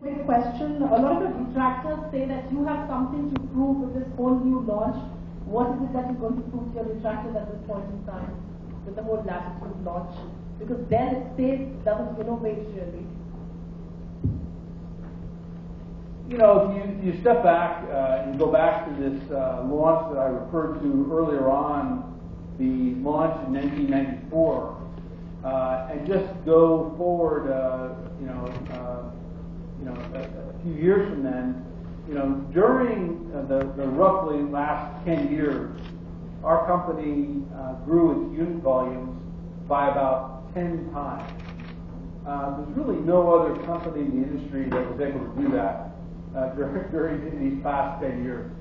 Quick question. A lot of the detractors say that you have something to prove with this whole new launch. What is it that you're going to prove to your detractors at this point in time with the whole Latitude launch? Because Dell, it says, doesn't innovate really. You know, if you step back and go back to this launch that I referred to earlier on, the launch in 1994, and just go forward, a few years from then, during the roughly last 10 years, our company grew its unit volumes by about 10 times. There's really no other company in the industry that was able to do that during these past 10 years.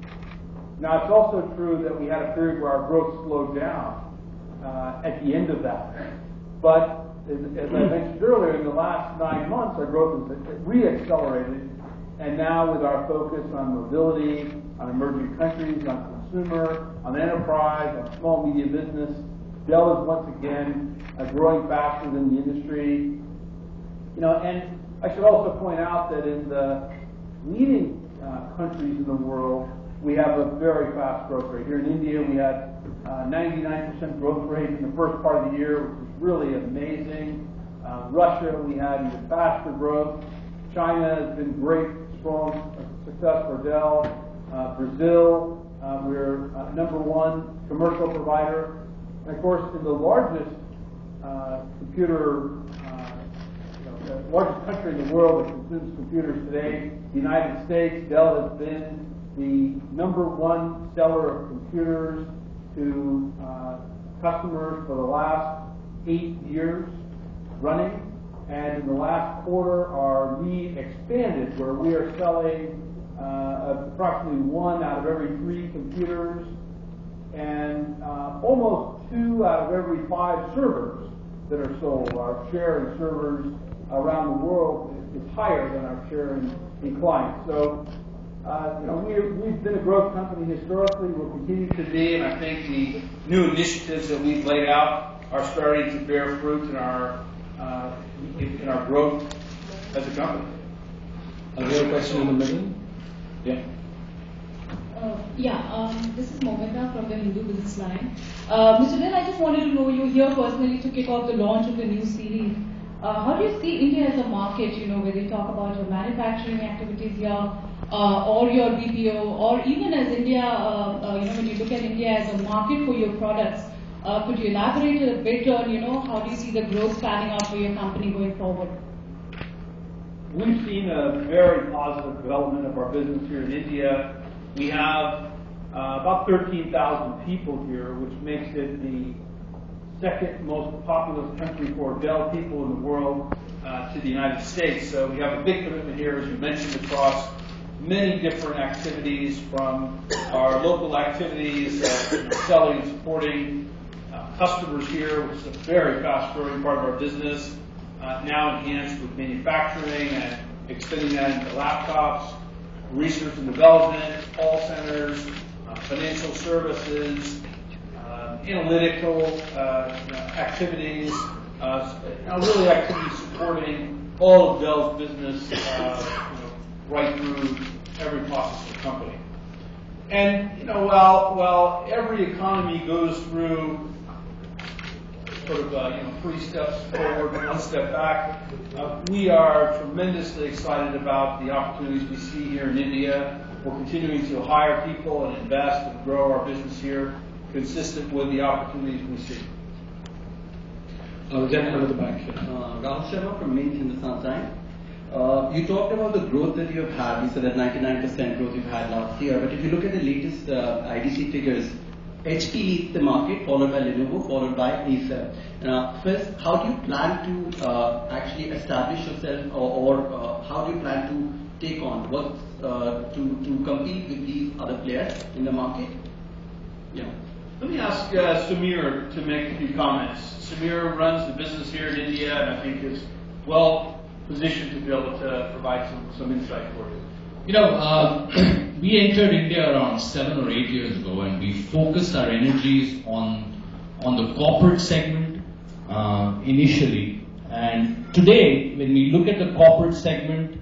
Now, it's also true that we had a period where our growth slowed down at the end of that. But as I mentioned earlier, in the last 9 months, our growth has re-accelerated. And now with our focus on mobility, on emerging countries, on consumer, on enterprise, on small media business, Dell is once again growing faster than the industry. And I should also point out that in the leading countries in the world, we have a very fast growth rate. Here in India, we had 99% growth rate in the first part of the year, which was really amazing. Russia, we had even faster growth. China has been great, strong success for Dell. Brazil, we're number one commercial provider. And of course, in the largest largest country in the world that consumes computers today, the United States, Dell has been the number one seller of computers to customers for the last 8 years running. And in the last quarter, our lead expanded, where we are selling approximately 1 out of every 3 computers and almost 2 out of every 5 servers that are sold. Our share in servers around the world is higher than our share in clients. So, we've been a growth company historically. We'll continue to be, and I think the new initiatives that we've laid out are starting to bear fruit in our growth as a company. Another question in the middle? Yeah. This is Momita from the Hindu Business Line. Mr. Dell, I just wanted to know, you here personally to kick off the launch of the new series. How do you see India as a market, where they talk about your manufacturing activities here, or your BPO, or even as India, when you look at India as a market for your products, could you elaborate a bit on, how do you see the growth panning out for your company going forward? We've seen a very positive development of our business here in India. We have about 13,000 people here, which makes it the second most populous country for Dell people in the world to the United States. So we have a big commitment here, as you mentioned, across many different activities, from our local activities, selling and supporting customers here, which is a very fast-growing part of our business, now enhanced with manufacturing and extending that into laptops, research and development, call centers, financial services, analytical activities, really activities supporting all of Dell's business right through every process of the company. And while every economy goes through sort of 3 steps forward, 1 step back, we are tremendously excited about the opportunities we see here in India. We're continuing to hire people and invest and grow our business here, consistent with the opportunities we see. Gentleman at the back here. Rahul Sharma from Main Hindustan Times. You talked about the growth that you have had. You said that 99% growth you've had last year. But if you look at the latest IDC figures, HP leads the market, followed by Lenovo, followed by Acer. First, how do you plan to actually establish yourself, or how do you plan to take on what to compete with these other players in the market? Yeah. Let me ask Samir to make a few comments. Samir runs the business here in India, and I think is well positioned to be able to provide some insight for you. We entered India around 7 or 8 years ago, and we focused our energies on the corporate segment initially. And today, when we look at the corporate segment,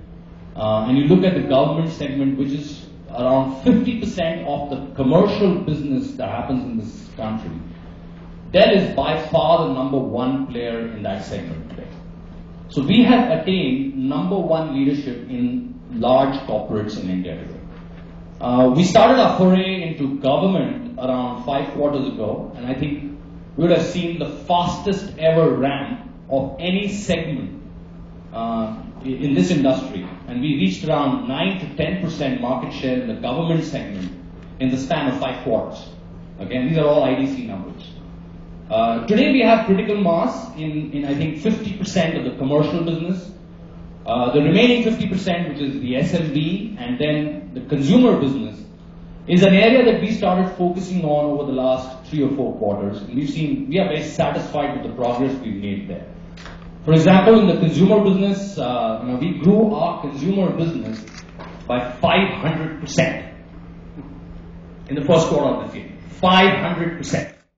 and you look at the government segment, which is around 50% of the commercial business that happens in this country, Dell is by far the number one player in that segment today. So we have attained number one leadership in large corporates in India today. We started our foray into government around 5 quarters ago, and I think we would have seen the fastest ever ramp of any segment in this industry, and we reached around 9 to 10% market share in the government segment in the span of 5 quarters. Again, these are all IDC numbers. Today we have critical mass in I think 50% of the commercial business. The remaining 50%, which is the SMB and then the consumer business, is an area that we started focusing on over the last 3 or 4 quarters. And we are very satisfied with the progress we've made there. For example, in the consumer business, we grew our consumer business by 500% in the first quarter of this year. 500%.